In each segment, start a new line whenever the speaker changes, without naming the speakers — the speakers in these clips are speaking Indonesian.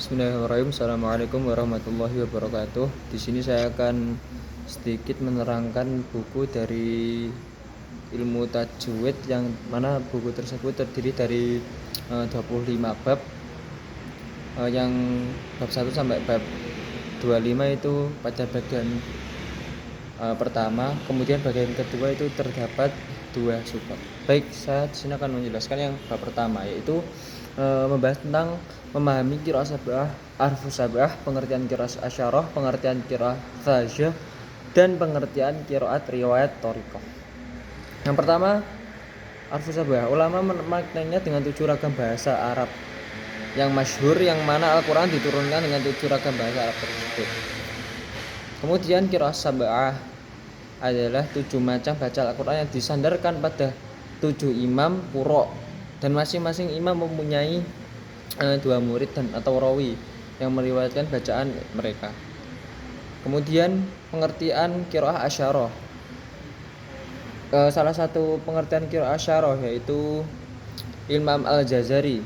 Bismillahirrahmanirrahim. Assalamualaikum warahmatullahi wabarakatuh. Di sini saya akan sedikit menerangkan buku dari ilmu tajwid yang mana buku tersebut terdiri dari 25 bab, yang bab 1 sampai bab 25 itu pada bagian pertama, kemudian bagian kedua itu terdapat 2 subbab. Baik, saya di sini akan menjelaskan yang bab pertama, yaitu membahas tentang memahami qiraah sab'ah, arfus sab'ah, pengertian qiraah asyarah, pengertian qiraah thajah, dan pengertian qiraat riwayat thariqah. Yang pertama, arfus sab'ah. Ulama memaknainya dengan 7 ragam bahasa Arab yang masyhur, yang mana Al-Quran diturunkan dengan 7 ragam bahasa Arab tersebut. Kemudian qiraah sab'ah adalah 7 macam baca Al-Quran yang disandarkan pada 7 imam qurra, dan masing-masing imam mempunyai 2 murid dan atau rawi yang meriwayatkan bacaan mereka. Kemudian pengertian qiraah asyarah. Salah satu pengertian qiraah asyarah yaitu Imam Al-Jazari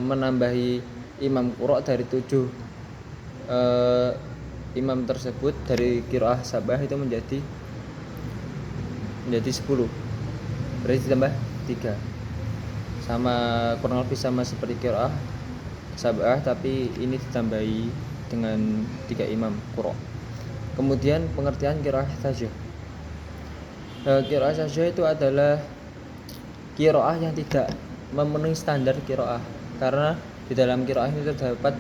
menambahi imam qurra dari 7 imam tersebut dari qiraah sab'ah itu menjadi 10. Berarti ditambah 3. Sama, kurang lebih sama seperti qiraah sab'ah, tapi ini ditambahi dengan 3 imam qurra. Kemudian pengertian qiraah thajah. Qiraah thajah itu adalah qiraah yang tidak memenuhi standar qiraah, karena di dalam qiraah ini terdapat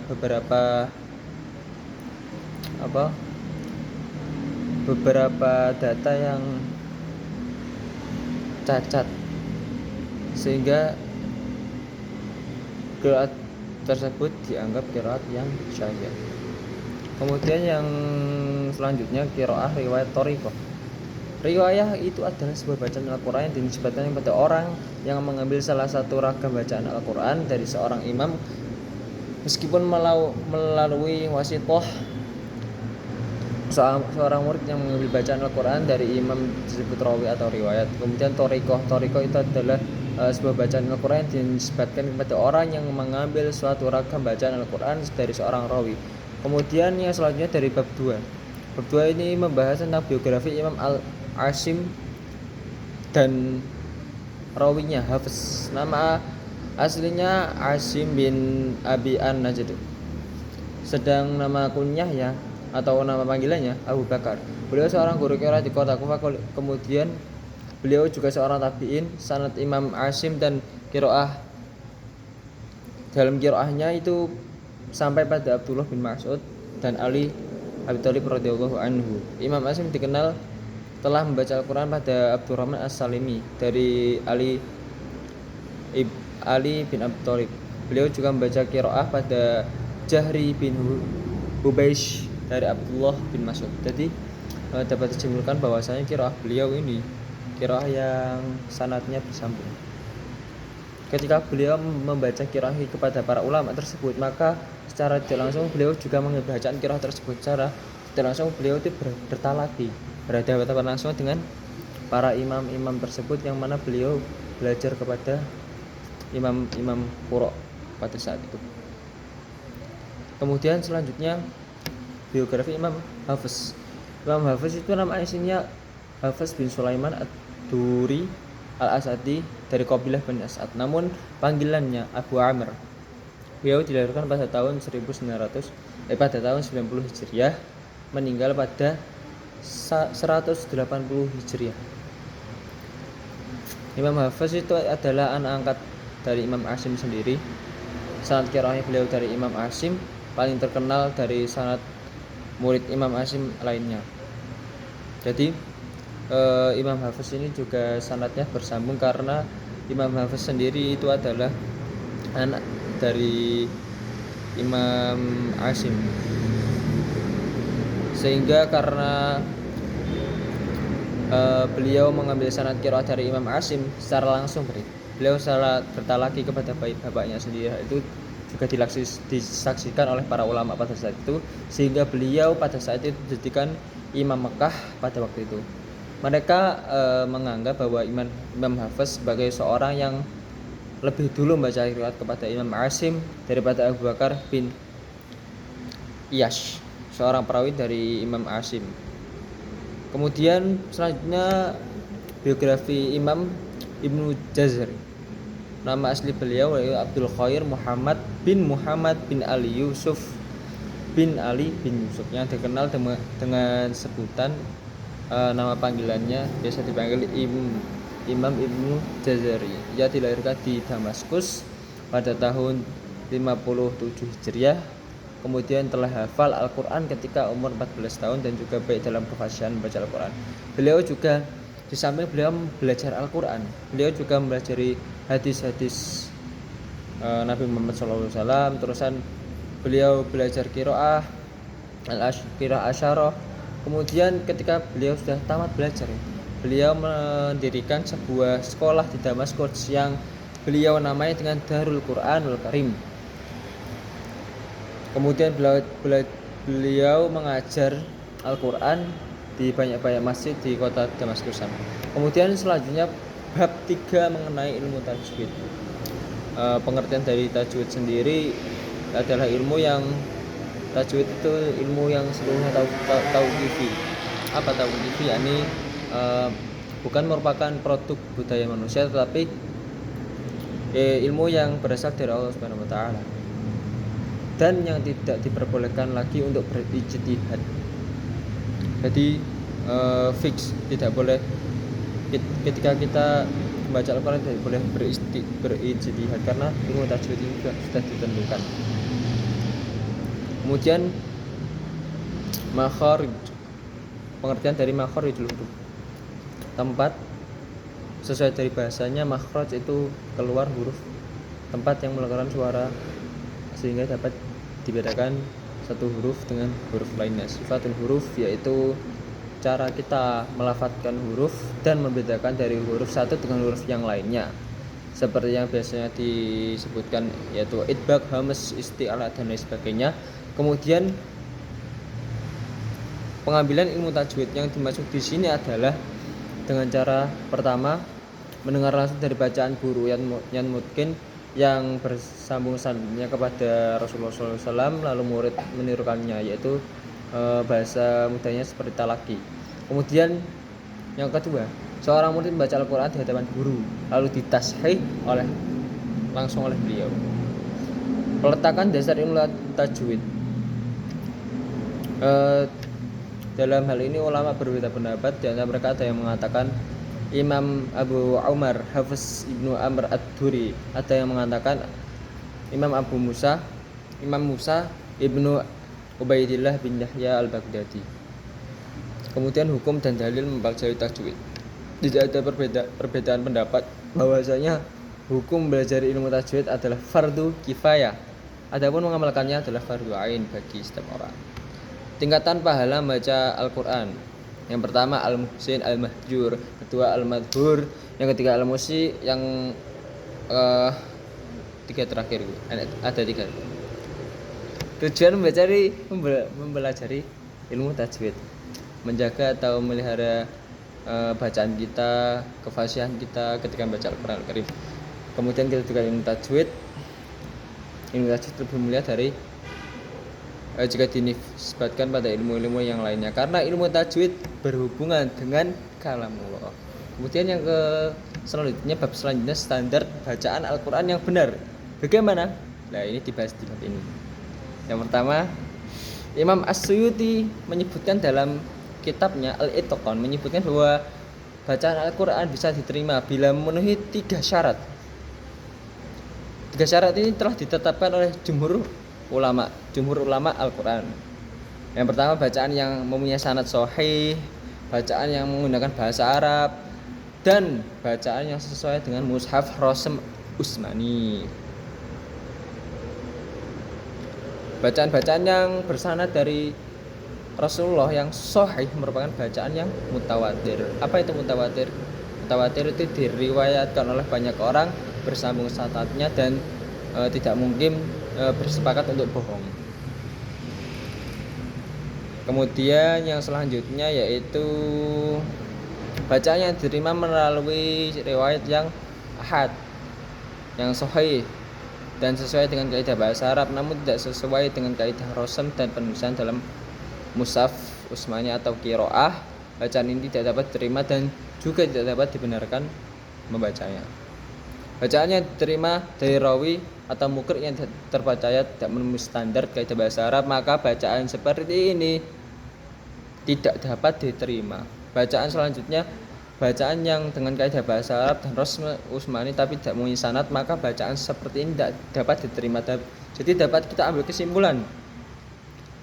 beberapa data yang cacat, sehingga qiraat tersebut dianggap qiraat yang syadz. Kemudian yang selanjutnya qiraah riwayat thariqah. Riwayah itu adalah sebuah bacaan Al-Quran yang dinisbatkan kepada orang yang mengambil salah satu ragam bacaan Al-Quran dari seorang imam, meskipun melalui wasithah seorang murid yang mengambil bacaan Al-Quran dari imam disebut rawi atau riwayat. Kemudian thariqah itu adalah sebuah bacaan Al-Quran yang dinisbatkan kepada orang yang mengambil suatu ragam bacaan Al-Quran dari seorang rawi. Kemudian yang selanjutnya dari bab 2. Bab 2 ini membahas tentang biografi Imam Al-Asim dan rawinya Hafiz. Nama aslinya Asim bin Abi An-Najd, sedang nama kunyahnya atau nama panggilannya Abu Bakar. Beliau seorang guru qiraat di kota Kufah. Kemudian beliau juga seorang tabi'in. Sanad Imam Asim dan qiraah, dalam qiraahnya itu sampai pada Abdullah bin Mas'ud dan Ali Abi Thalib radhiyallahu anhu. Imam Asim dikenal telah membaca Al-Quran pada Abdurrahman As-Salimi dari Ali bin Abi Thalib. Beliau juga membaca qiraah pada Jahri bin Hubeish dari Abdullah bin Mas'ud. Jadi dapat disimpulkan bahwasanya qiraah beliau ini qiraah yang sanadnya bersambung. Ketika beliau membaca qiraah kepada para ulama tersebut, maka secara tidak langsung beliau juga membacaan qiraah tersebut. Secara tidak langsung beliau itu bertalaki, berhadapan langsung dengan para imam-imam tersebut, yang mana beliau belajar kepada imam-imam qurra pada saat itu. Kemudian selanjutnya biografi Imam Hafiz. Imam Hafiz itu nama aslinya Hafiz bin Sulaiman Ad-Duri Al-Asadi dari kabilah Bani As'ad, namun panggilannya Abu Amr. Beliau dilahirkan pada tahun 90 Hijriah, meninggal pada 180 Hijriah. Imam Hafiz itu adalah anak angkat dari Imam Asim sendiri. Sanad qiraahnya beliau dari Imam Asim paling terkenal dari sanad murid Imam Asim lainnya. Jadi Imam Hafiz ini juga sanadnya bersambung, karena Imam Hafiz sendiri itu adalah anak dari Imam Asim, sehingga karena beliau mengambil sanad qiraah dari Imam Asim secara langsung, beliau secara bertalaki kepada bapaknya sendiri. Itu juga disaksikan oleh para ulama pada saat itu, sehingga beliau pada saat itu dijadikan Imam Mekah pada waktu itu. Mereka menganggap bahwa Imam Hafiz sebagai seorang yang lebih dulu membaca riwayat kepada Imam Asim daripada Abu Bakar bin Iyash, seorang perawi dari Imam Asim. Kemudian selanjutnya biografi Imam Ibnu Jazari. Nama asli beliau adalah Abdul Khair Muhammad bin Ali Yusuf bin Ali bin Yusuf, yang dikenal dengan sebutan nama panggilannya biasa dipanggil Imam Ibnu Jazari. Ia dilahirkan di Damaskus pada tahun 57 Hijriah. Kemudian telah hafal Al-Quran ketika umur 14 tahun dan juga baik dalam kefasihan membaca Al-Quran. Beliau juga di samping beliau belajar Al-Quran, beliau juga mempelajari hadis-hadis Nabi Muhammad SAW. Terusan beliau belajar qiraah asyarah. Kemudian ketika beliau sudah tamat belajar, beliau mendirikan sebuah sekolah di Damaskus yang beliau namai dengan Darul Quranul Karim. Kemudian beliau mengajar Al-Quran di banyak-banyak masjid di kota Damaskus. Kemudian selanjutnya bab 3 mengenai ilmu tajwid. Pengertian dari tajwid sendiri adalah ilmu yang tajwid itu ilmu yang seluruhnya tauqifi. Apa tauqifi? Yakni bukan merupakan produk budaya manusia, tetapi ilmu yang berasal dari Allah Subhanahu wa taala dan yang tidak diperbolehkan lagi untuk berijtihad. Jadi fix, tidak boleh ketika kita membaca Al-Quran tidak boleh berijtihad karena ilmu tajwid ini sudah ditentukan. Kemudian makharij, pengertian dari makharijul huruf, tempat sesuai dari bahasanya. Makhraj itu keluar huruf, tempat yang mengeluarkan suara sehingga dapat dibedakan satu huruf dengan huruf lainnya. Sifatul huruf yaitu cara kita melafadzkan huruf dan membedakan dari huruf satu dengan huruf yang lainnya, seperti yang biasanya disebutkan yaitu idbaq, hamas, isti'alah dan lain sebagainya. Kemudian pengambilan ilmu tajwid yang dimaksud di sini adalah dengan cara pertama mendengar langsung dari bacaan guru yang mungkin yang bersambung sanadnya kepada Rasulullah SAW, lalu murid menirukannya, yaitu bahasa mudahnya seperti talaki. Kemudian yang kedua, seorang murid membaca Al-Quran di hadapan guru lalu ditashih langsung oleh beliau. Peletakan dasar ilmu tajwid. Dalam hal ini ulama berbeda pendapat. Di antara mereka ada yang mengatakan Imam Abu Umar Hafiz Ibnu Amr Ad-Duri, ada yang mengatakan Imam Musa Ibnu Ubaidillah bin Yahya Al-Baghdadi. Kemudian hukum dan dalil mempelajari tajwid. Tidak ada perbedaan pendapat bahwasanya hukum belajar ilmu tajwid adalah fardu kifayah, adapun mengamalkannya adalah fardu ain bagi setiap orang. Tingkatan pahala membaca Al-Quran: yang pertama al-muhsin, al-mahjur, kedua al-madhur, yang ketiga al-musi, yang tiga terakhir ada tiga. Tujuan mempelajari ilmu tajwid, menjaga atau melihara bacaan kita, kefasihan kita ketika membaca Al-Quran Al-Karim. Kemudian kita juga ilmu tajwid lebih mulia dari jika dinisbatkan pada ilmu-ilmu yang lainnya, karena ilmu tajwid berhubungan dengan kalamullah. Kemudian yang selanjutnya, bab selanjutnya, standar bacaan Al-Quran yang benar. Bagaimana? Nah, ini dibahas di bab ini. Yang pertama, Imam As-Suyuti menyebutkan dalam kitabnya Al-Itqan, menyebutkan bahwa bacaan Al-Quran bisa diterima bila memenuhi 3 syarat. 3 syarat ini telah ditetapkan oleh jumhur ulama Al-Quran. Yang pertama, bacaan yang mempunyai sanad sahih, bacaan yang menggunakan bahasa Arab, dan bacaan yang sesuai dengan mushaf Rasm Utsmani. Bacaan-bacaan yang bersanad dari Rasulullah yang sahih merupakan bacaan yang mutawatir. Apa itu mutawatir? Mutawatir itu diriwayatkan oleh banyak orang bersambung sanadnya dan tidak mungkin bersepakat untuk bohong. Kemudian yang selanjutnya yaitu bacaan yang diterima melalui riwayat yang ahad. yang sahih dan sesuai dengan kaidah bahasa Arab, namun tidak sesuai dengan kaidah rasam dan penulisan dalam mushaf Utsmani atau qiraah, bacaan ini tidak dapat diterima dan juga tidak dapat dibenarkan membacanya. Bacaan yang diterima dari rawi atau mukri yang terpercaya tidak memenuhi standar kaidah bahasa Arab, maka bacaan seperti ini tidak dapat diterima. Bacaan selanjutnya, bacaan yang dengan kaidah bahasa Arab dan rasm Utsmani tapi tidak memenuhi sanad, maka bacaan seperti ini tidak dapat diterima. Jadi dapat kita ambil kesimpulan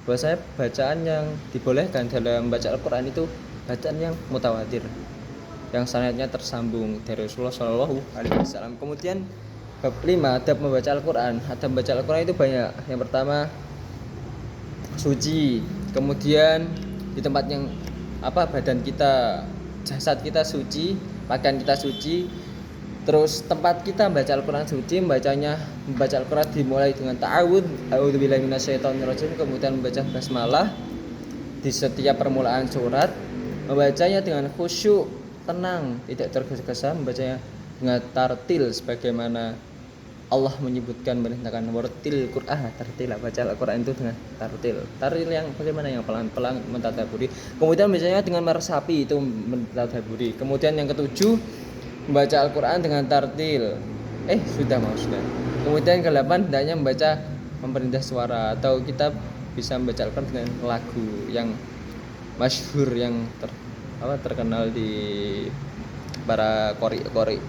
bahwasanya bacaan yang dibolehkan dalam membaca Al-Quran itu bacaan yang mutawatir, yang sanadnya tersambung dari Rasulullah SAW. Kemudian bab 5, adab membaca Al-Quran. Adab membaca Al-Quran itu banyak. Yang pertama, suci. Kemudian di tempat yang badan kita, jasad kita suci, pakaian kita suci. Terus tempat kita membaca Al-Quran suci, membaca Al-Quran dimulai dengan ta'awudz, a'udzubillahi minasyaitonirrajim, kemudian membaca basmalah di setiap permulaan surat, membacanya dengan khusyuk, tenang, tidak tergesa-gesa, membacanya dengan tartil sebagaimana Allah menyebutkan, merintahkan wartil Qur'an, tartil, baca Al-Quran itu dengan tartil yang bagaimana, yang pelan-pelan mentadaburi. Kemudian bacanya dengan meresapi, itu mentadaburi. Kemudian yang ketujuh, membaca Al-Quran dengan tartil. Sudah. Kemudian ke-8, hendaknya memperindah suara, atau kita bisa membaca Al-Quran dengan lagu yang masyhur, yang terkenal di para qori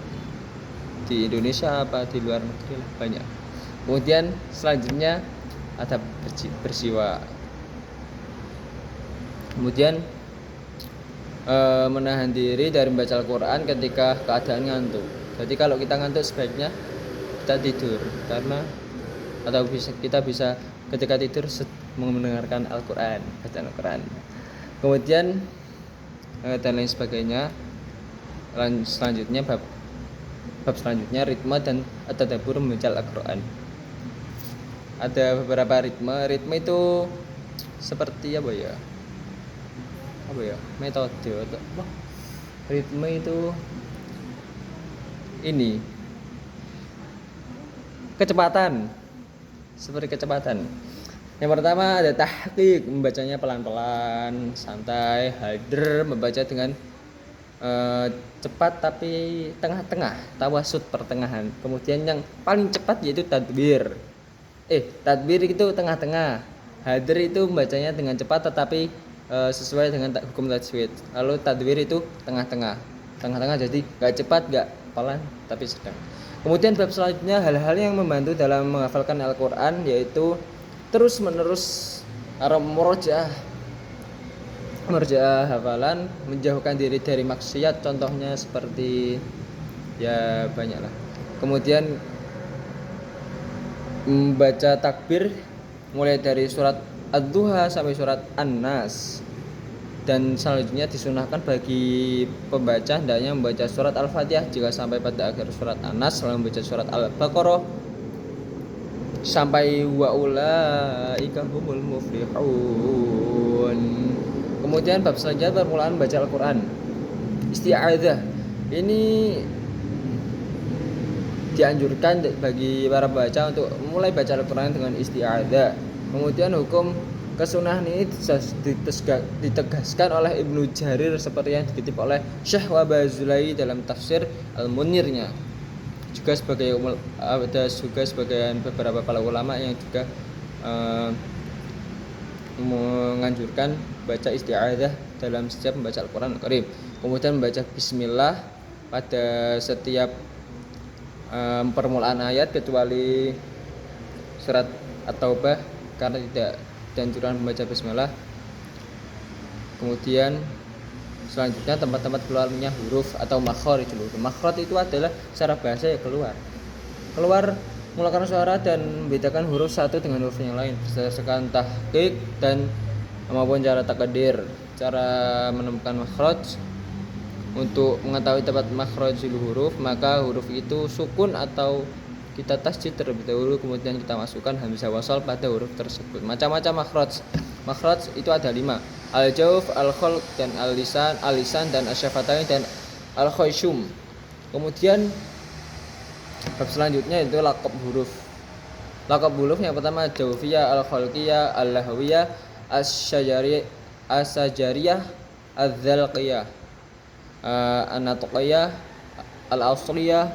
di Indonesia di luar negeri banyak. Kemudian selanjutnya ada bersiwa. Kemudian menahan diri dari membaca Al-Quran ketika keadaan ngantuk. Jadi kalau kita ngantuk sebaiknya kita tidur, kita bisa ketika tidur mendengarkan Al-Quran, bacaan Al-Quran. Kemudian dan lain sebagainya. Selanjutnya bab selanjutnya, ritme dan tadabbur membaca Al-Quran. Ada beberapa ritme itu seperti metode ritme itu ini kecepatan, seperti kecepatan. Yang pertama ada tahqiq, membacanya pelan-pelan, santai. Hadr, membaca dengan cepat tapi tengah-tengah, tawasud, pertengahan. Kemudian yang paling cepat yaitu tadbir. Tadbir itu tengah-tengah. Hadr itu membacanya dengan cepat tetapi sesuai dengan hukum tajwid. Lalu tadbir itu tengah-tengah, jadi nggak cepat nggak pelan tapi sedang. Kemudian bab selanjutnya, hal-hal yang membantu dalam menghafalkan Al-Quran, yaitu terus menerus merjaah hafalan, menjauhkan diri dari maksiat, contohnya seperti banyak lah. Kemudian membaca takbir mulai dari surat Ad-Duha sampai surat An-Nas. Dan selanjutnya disunahkan bagi pembaca hendaknya membaca surat Al-Fatihah jika sampai pada akhir surat An-Nas, lalu membaca surat Al-Baqarah sampai wa ulaika humul muflihun. Kemudian bab selanjutnya, permulaan baca Al-Quran. Isti'adzah ini dianjurkan bagi para baca untuk mulai baca Al-Quran dengan isti'adzah. Kemudian hukum kesunahan ini ditegaskan oleh Ibnu Jarir seperti yang dikutip oleh Syekh Wabazulai dalam tafsir Al-Munirnya. Juga ada sebagian beberapa para ulama yang juga menganjurkan baca isti'adzah dalam setiap membaca Al-Quran Al-Karim. Kemudian membaca bismillah pada setiap permulaan ayat kecuali surat At-Taubah karena tidak dianjurkan membaca bismillah. Kemudian selanjutnya tempat-tempat keluarnya huruf atau makhraj. Makhraj itu adalah secara bahasa keluar mengeluarkan suara dan membedakan huruf satu dengan huruf yang lain berdasarkan tahqiq dan maupun cara takdir. Cara menemukan makhraj, untuk mengetahui tempat makhrajul huruf, maka huruf itu sukun atau kita tasjid terlebih dahulu, kemudian kita masukkan hamzah wasal pada huruf tersebut. Macam-macam makhraj itu ada 5: al-jawf, al-khalq, dan al-lisan dan asyafatain dan al-khayshum. Kemudian Bab selanjutnya itu laqab huruf. Laqab huruf yang pertama Jawfiyah, Al-Khalqiyah, Al-Lahwiyah, As-Sajariyah, Az-Zalqiyah, An-Natqiyah, Al-Asliyah,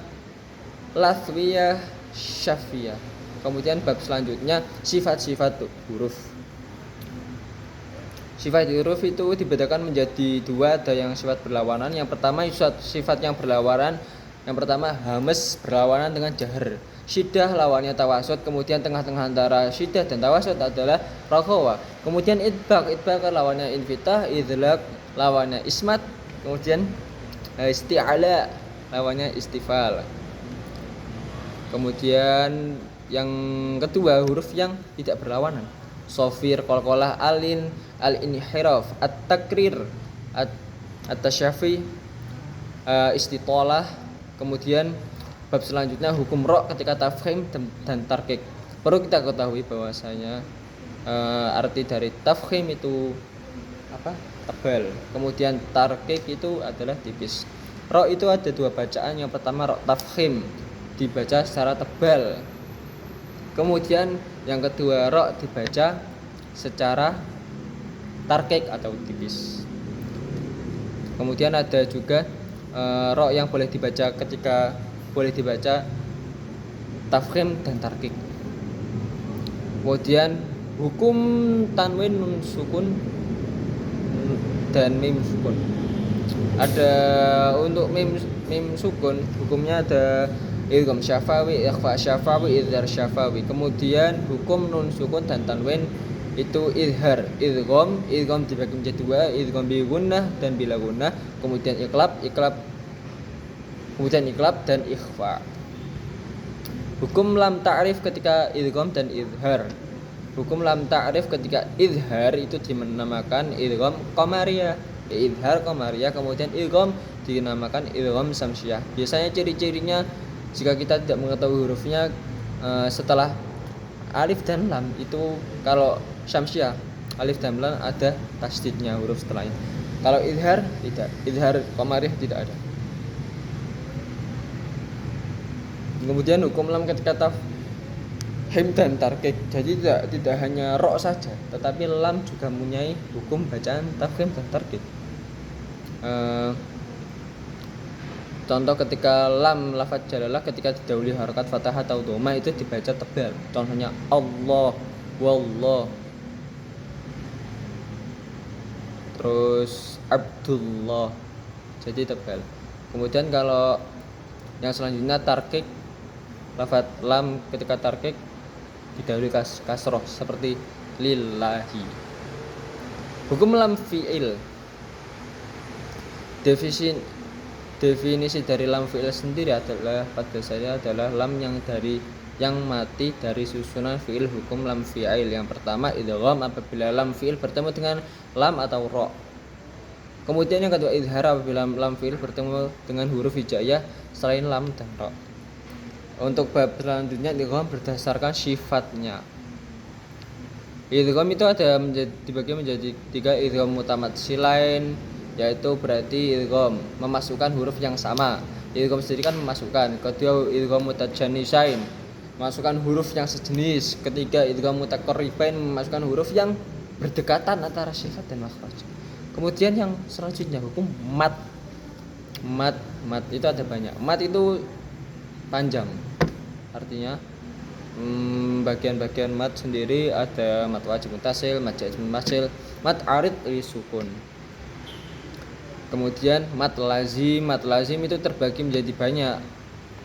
Lathwiyah, Syafiyah. Kemudian bab selanjutnya sifat-sifat huruf. Sifat huruf itu dibedakan menjadi dua, ada yang sifat berlawanan. Yang pertama sifat yang berlawanan. Yang pertama hamas berlawanan dengan jahar. Syiddah lawannya tawasud, kemudian tengah-tengah antara syiddah dan tawasud adalah rakhawa. Kemudian idbaq lawannya infitah, idlaq lawannya ismat, kemudian isti'ala lawannya istifal. Kemudian yang kedua huruf yang tidak berlawanan. Sofir, qalqalah, alin, al-inhiraf, at-takrir, at-tasyafi, istitalah. Kemudian bab selanjutnya hukum ra' ketika tafkhim dan tarkik. Perlu kita ketahui bahwasanya arti dari tafkhim itu apa? Tebal. Kemudian tarkik itu adalah tipis. Ra' itu ada dua bacaan. Yang pertama ra' tafkhim, dibaca secara tebal. Kemudian yang kedua ra' dibaca secara tarkik atau tipis. Kemudian ada juga ra' yang boleh dibaca tafkhim dan tarkik. Kemudian hukum tanwin nun sukun dan mim sukun. Ada untuk mim sukun hukumnya ada idgham syafawi, ikhfa syafawi, idhar syafawi. Kemudian hukum nun sukun dan tanwin itu idhar, idgham dibagi menjadi dua, idgham bi gunnah dan bila gunnah. Kemudian iqlab dan ikhfa. Hukum lam ta'rif ketika idgham dan idhar. Hukum lam ta'rif ketika idhar itu dinamakan idgham qamariyah, idhar qamariyah. Kemudian idgham dinamakan idgham samsiyah. Biasanya ciri-cirinya jika kita tidak mengetahui hurufnya setelah alif dan lam itu, kalau syamsiah alif dan lam ada tasdidnya huruf setelahnya. Kalau idhar tidak, idhar qamariyah tidak ada. Kemudian hukum lam ketika tafkhim dan tarkik. Jadi tidak hanya ra' saja, tetapi lam juga mempunyai hukum bacaan tafkhim dan tarkik. Contoh ketika lam lafaz jalalah ketika didahului harakat fathah atau dhamma itu dibaca tebal. Contohnya Allah, wallah. Terus Abdullah. Jadi tebal. Kemudian kalau yang selanjutnya tarkik, lafaz lam ketika tarkik didahului kasroh seperti lillahi. Hukum lam fi'il. Definisi dari lam fi'il sendiri adalah pada dasarnya adalah lam yang mati dari susunan fi'il. Hukum lam fi'il yang pertama idgham apabila lam fi'il bertemu dengan lam atau ra'. Kemudian yang kedua idhar apabila lam fi'il bertemu dengan huruf hijaiyah selain lam dan ra'. Untuk bab selanjutnya idgham berdasarkan sifatnya. Idgham itu dibagi menjadi tiga. Idgham mutamatsilain, yaitu berarti idgham memasukkan huruf yang sama. Idgham sendiri kan memasukkan. Kedua idgham mutajanisain, memasukkan huruf yang sejenis. Ketiga idgham mutaqarribain, memasukkan huruf yang berdekatan antara sifat dan makhraj. Kemudian yang selanjutnya hukum mat itu ada banyak. Mat itu panjang, artinya bagian-bagian mat sendiri ada mat wajib mutasil, mat jaiz mutasil, mat arid li sukun. Kemudian mat lazim itu terbagi menjadi banyak.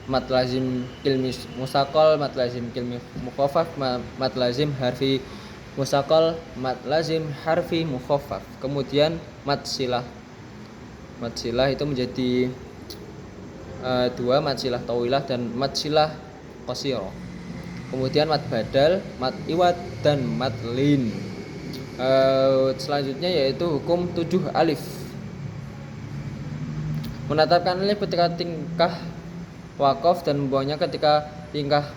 Mat lazim kilmi musaqal, mat lazim kilmi mukhaffaf, mat lazim harfi musaqal, mat lazim harfi mukhaffaf. Kemudian mat silah itu menjadi dua, mat silah tawilah dan mat silah qasirah. Kemudian mat badal, mat iwad dan mat lin. Selanjutnya yaitu hukum 7 alif. Menetapkan alif ketika tingkah waqaf dan membawanya ketika tingkah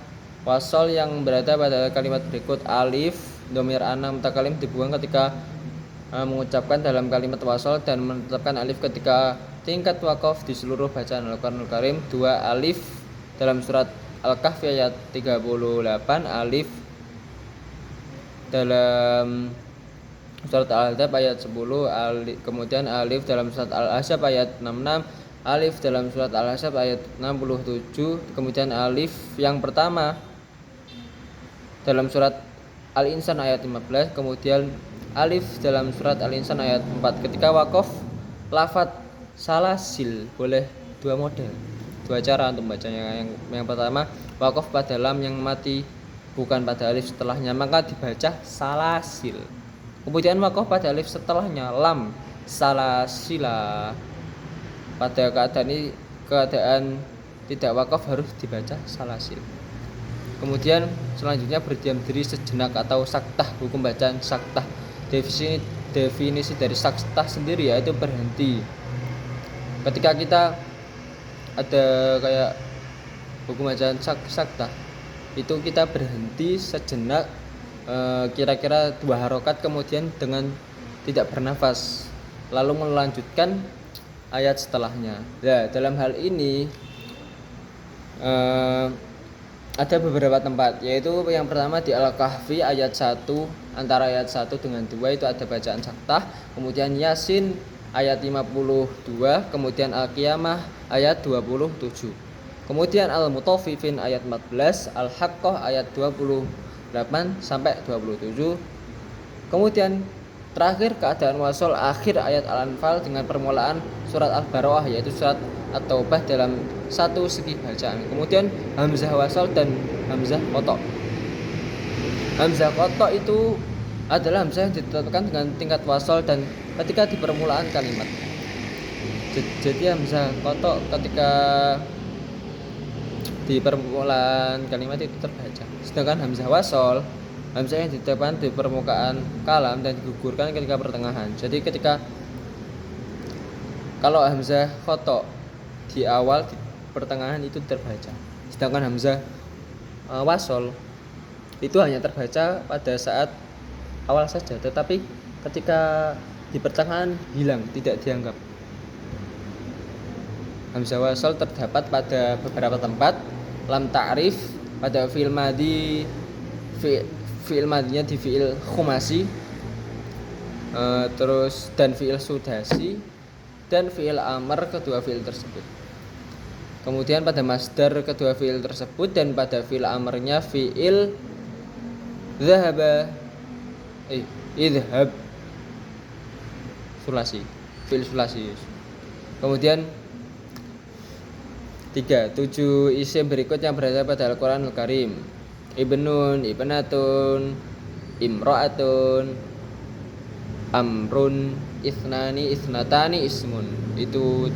wasol yang berada pada kalimat berikut. Alif dhamir ana mutakalim dibuang ketika mengucapkan dalam kalimat wasol, dan menetapkan alif ketika tingkat waqaf di seluruh bacaan Al-Qur'anul Karim. 2 alif dalam surat Al-Kahfi ayat 38, alif dalam surat Al-Ahzab ayat 10, kemudian alif dalam surat Al-Ahzab ayat 66, alif dalam surat Al-Ahzab ayat 67, kemudian alif yang pertama dalam surat Al-Insan ayat 15, kemudian alif dalam surat Al-Insan ayat 4. Ketika waqaf, lafadz salasil boleh dua model, dua cara untuk membacanya. Yang pertama, waqaf pada lam yang mati bukan pada alif setelahnya, maka dibaca salasil. Kemudian waqaf pada alif setelahnya, lam, salasila. Pada keadaan tidak waqaf harus dibaca salasil. Kemudian selanjutnya berdiam diri sejenak atau saktah, hukum bacaan saktah. Definisi dari saktah sendiri yaitu berhenti. Ketika kita ada kayak hukum bacaan saktah, itu kita berhenti sejenak, kira-kira 2 harokat, kemudian dengan tidak bernafas lalu melanjutkan ayat setelahnya. Nah, dalam hal ini ada beberapa tempat, yaitu yang pertama di Al-Kahfi ayat 1, antara ayat 1 dengan 2 itu ada bacaan saktah. Kemudian Yasin ayat 52, kemudian Al-Qiyamah ayat 27. Kemudian Al-Mutaffifin ayat 14, Al-Haqqah ayat 28 sampai 27. Kemudian terakhir keadaan wasol akhir ayat Al-Anfal dengan permulaan surat Al-Bara'ah, yaitu surat At-Taubah dalam satu segi bacaan. Kemudian hamzah wasol dan hamzah qotok. Hamzah qotok itu adalah hamzah yang ditetapkan dengan tingkat wasol dan ketika di permulaan kalimat. Jadi hamzah qotok ketika di permulaan kalimat itu terbaca. Sedangkan hamzah wasol, hamzah yang ditetapkan di permukaan kalam dan digugurkan ketika pertengahan. Jadi ketika kalau hamzah qotok di awal, di pertengahan itu terbaca. Sedangkan hamzah wasol itu hanya terbaca pada saat awal saja, tetapi ketika di pertengahan hilang, tidak dianggap. Hamzah wasol terdapat pada beberapa tempat. Lam ta'rif pada fi'il madhi, fi'il madhinya di fi'il khumasi, terus dan fi'il sudasi dan fi'il amr kedua fi'il tersebut. Kemudian pada masdar kedua fi'il tersebut dan pada fi'il amrnya fi'il dhahaba, idhab, sulasi, fi'il sulasi. Kemudian 7 isim berikut yang berada pada Al-Quranul Karim: ibnun, ibnatun, imra'atun, amrun, isnani, isnatani, ismun. Itu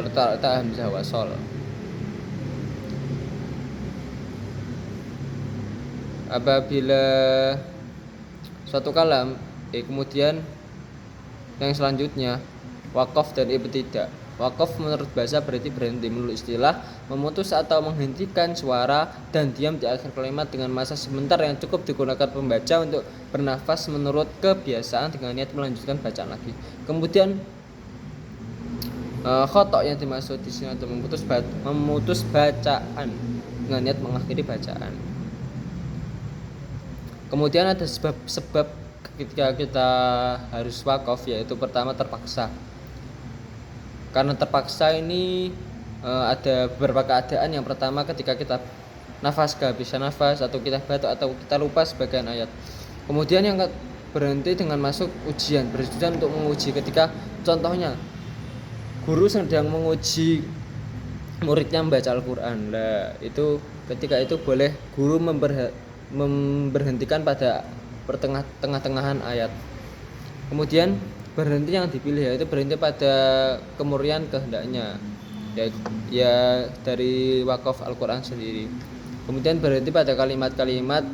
letak hamzah wasol. Apabila suatu kalam, kemudian yang selanjutnya waqaf dan ibtidah. Waqaf menurut bahasa berarti berhenti. Menurut istilah, memutus atau menghentikan suara dan diam di akhir kalimat dengan masa sebentar yang cukup digunakan pembaca untuk bernafas menurut kebiasaan dengan niat melanjutkan bacaan lagi. Kemudian khotok yang dimaksud di sini untuk memutus bacaan dengan niat mengakhiri bacaan. Kemudian ada sebab ketika kita harus waqaf, yaitu pertama terpaksa. Karena terpaksa ini ada beberapa keadaan. Yang pertama ketika kita nafas, kehabisan nafas, atau kita batuk, atau kita lupa sebagian ayat. Kemudian yang berhenti dengan masuk ujian, berujian untuk menguji. Ketika contohnya guru sedang menguji muridnya membaca Al-Quran, nah itu ketika itu boleh guru memberhentikan pada tengah-tengahan ayat. Kemudian berhenti yang dipilih yaitu berhenti pada kemurnian kehendaknya, ya dari waqaf Al-Quran sendiri. Kemudian berhenti pada kalimat-kalimat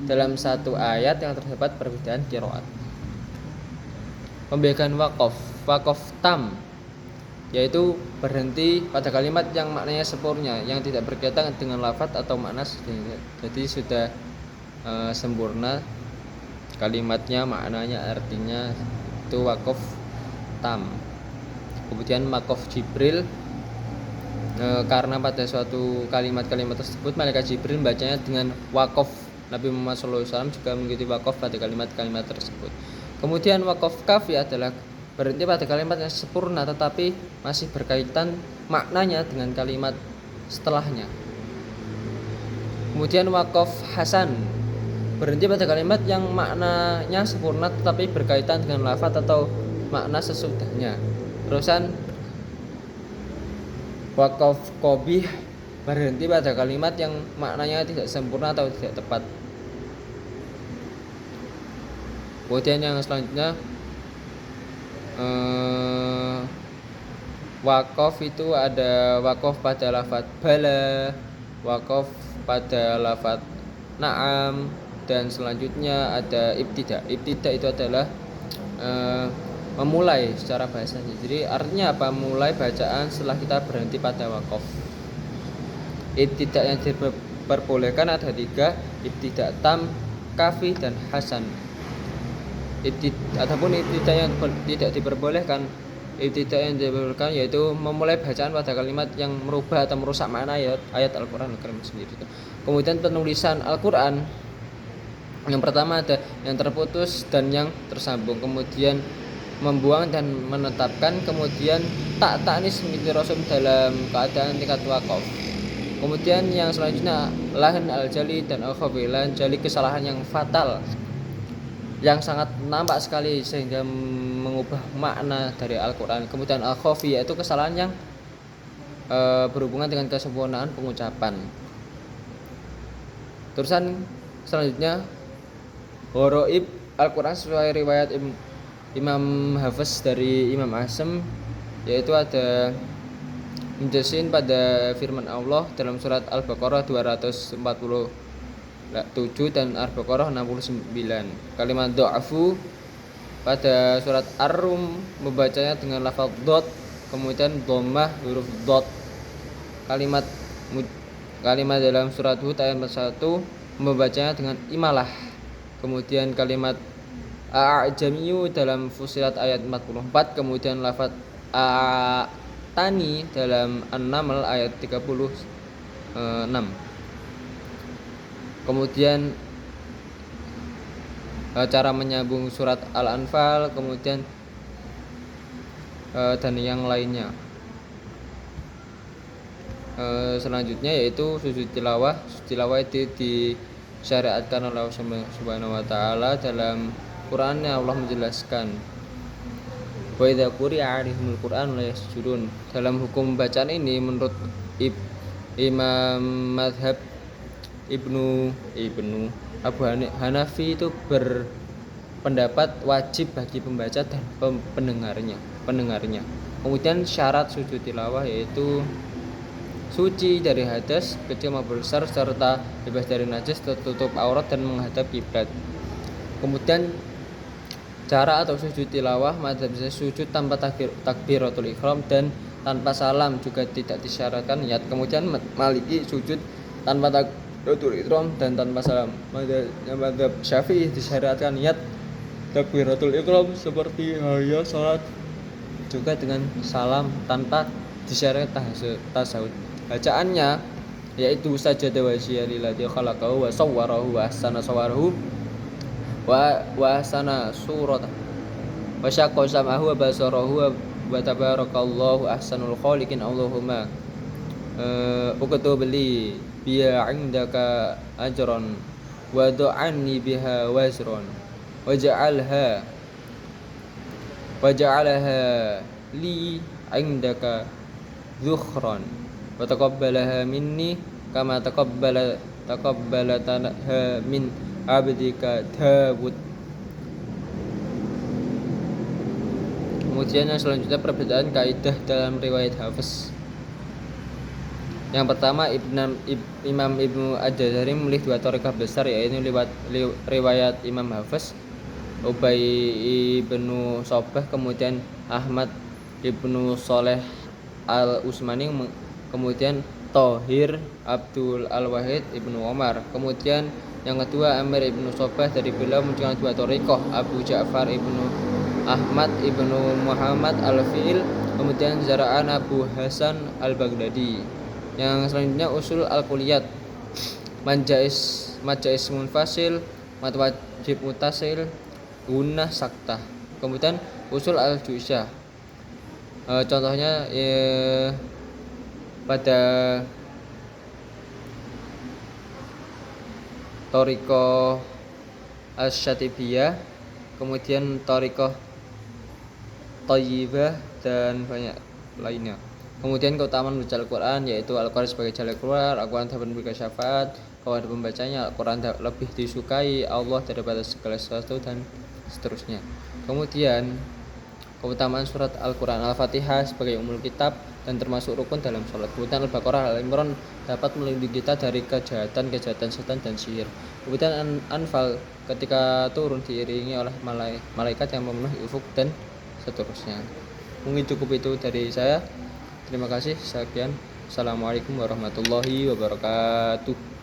dalam satu ayat yang terdapat perbedaan qiraat. Pembagian waqaf tam, yaitu berhenti pada kalimat yang maknanya sempurna, yang tidak berkaitan dengan lafadz atau makna. Jadi sudah sempurna kalimatnya, maknanya, artinya, itu waqaf tam. Kemudian waqaf Jibril Karena pada suatu kalimat-kalimat tersebut malaikat Jibril membacanya dengan wakof. Nabi Muhammad SAW juga mengikuti wakof pada kalimat-kalimat tersebut. Kemudian wakof kafi adalah berhenti pada kalimat yang sempurna tetapi masih berkaitan maknanya dengan kalimat setelahnya. Kemudian wakof hasan berhenti pada kalimat yang maknanya sempurna tetapi berkaitan dengan lafaz atau makna sesudahnya. Terusan wakof qabih berhenti pada kalimat yang maknanya tidak sempurna atau tidak tepat. Kemudian yang selanjutnya wakof itu ada wakof pada lafaz bala, wakof pada lafaz na'am, dan selanjutnya ada ibtida. Ibtida itu adalah memulai secara bahasanya. Jadi artinya apa? Mulai bacaan setelah kita berhenti pada wakof. Ibtida yang diperbolehkan ada 3, ibtida tam, kafi, dan hasan. Ataupun ibtida yang tidak diperbolehkan, ibtida yang diperbolehkan yaitu memulai bacaan pada kalimat yang merubah atau merusak makna ayat Al-Quran Al-Karim sendiri. Kemudian penulisan Al-Quran yang pertama ada yang terputus dan yang tersambung, kemudian membuang dan menetapkan, kemudian tak tanis binti rasul dalam keadaan tingkat wakof. Kemudian yang selanjutnya lahan al-jali dan al-khafilan, jali kesalahan yang fatal yang sangat nampak sekali sehingga mengubah makna dari Al-Quran. Kemudian al-khafi yaitu kesalahan yang berhubungan dengan kesempurnaan pengucapan. Terusan selanjutnya gharaib Al-Quran sesuai riwayat Imam Hafiz dari Imam Asem, yaitu ada menjelaskan pada firman Allah dalam surat Al-Baqarah 247 dan Al-Baqarah 69. Kalimat do'afu pada surat Ar-Rum membacanya dengan lafaz dot, kemudian dhammah huruf dot. Kalimat dalam surat Hud ayat 1 membacanya dengan imalah. Kemudian kalimat a'jamiyu dalam Fussilat ayat 44, kemudian lafaz tani dalam An-Naml ayat 36. Kemudian cara menyambung surat Al-Anfal, kemudian dan yang lainnya. Selanjutnya yaitu sujud tilawah. Sujud tilawah itu disyariatkan oleh Allah Subhanahu wa taala dalam Quran yang Allah menjelaskan wa idza quri'a 'alaihimul Qur'an la yasjudun. Dalam hukum bacaan ini menurut Imam Madhab Ibnu Abu Hanafi itu berpendapat wajib bagi pembaca dan pendengarnya. Kemudian syarat sujud tilawah yaitu suci dari hadas kecil maupun besar serta bebas dari najis, tertutup aurat dan menghadap kiblat. Kemudian cara atau sujud tilawah madzhab sujud tanpa takbiratul ihram dan tanpa salam juga tidak disyaratkan niat. Kemudian Maliki sujud tanpa takbiratul ihram dan tanpa salam. Madzhab Syafi'i disyaratkan niat takbiratul ihram seperti hayya salat juga dengan salam tanpa disyaratkan tasawuf. Bacaannya yaitu sajada wa syiyalilladzi khalaqahu wa sawwarahu wa ahsana sawwarahu wa ahsana surata wa syaqqa sam'ahu wa basarahu wa tabarakallahu ahsanul khaliqin. Allahumma uktub li biha 'indaka ajran wa du'anni biha wazran waj'alha li 'indaka dhukhran wa taqabbalaha minni kama taqabbalataha min 'abdika Dawud. Kemudian yang selanjutnya perbedaan kaidah dalam riwayat Hafiz. Yang pertama Imam Ibnu Ad-Jazari memilih 2 thariqah besar, yaitu riwayat Imam Hafiz Ubay ibnu Sobah, kemudian Ahmad ibnu Soleh al-Usmani, kemudian Thohir Abdul Al-Wahid ibnu Omar. Kemudian yang kedua Amir ibnu Sobah, dari beliau menunjukkan 2 thariqah Abu Ja'far ibnu Ahmad ibnu Muhammad al-Fi'il, kemudian Zara'an Abu Hasan al-Baghdadi. Yang selanjutnya usul al-Kulliyat, Majais munfasil, mat wajib mutasil, gunnah saktah. Kemudian usul al-Jusyah, contohnya pada Thariqah Asy-Syatibiyah, kemudian Thariqah Thayyibah dan banyak lainnya. Kemudian keutamaan membaca Al-Quran, yaitu Al-Quran sebagai jalan keluar, Al-Quran dapat memberikan syafaat kepada pembacanya, Al-Quran lebih disukai Allah daripada segala sesuatu dan seterusnya. Kemudian keutamaan surat Al-Quran Al-Fatihah sebagai umul kitab dan termasuk rukun dalam sholat. Kemudian Al-Baqarah Al-Imran dapat melindungi kita dari kejahatan setan dan sihir. Kemudian Anfal ketika turun diiringi oleh malaikat yang memenuhi ufuk dan seterusnya. Mungkin cukup itu dari saya. Terima kasih. Sekian. Assalamualaikum warahmatullahi wabarakatuh.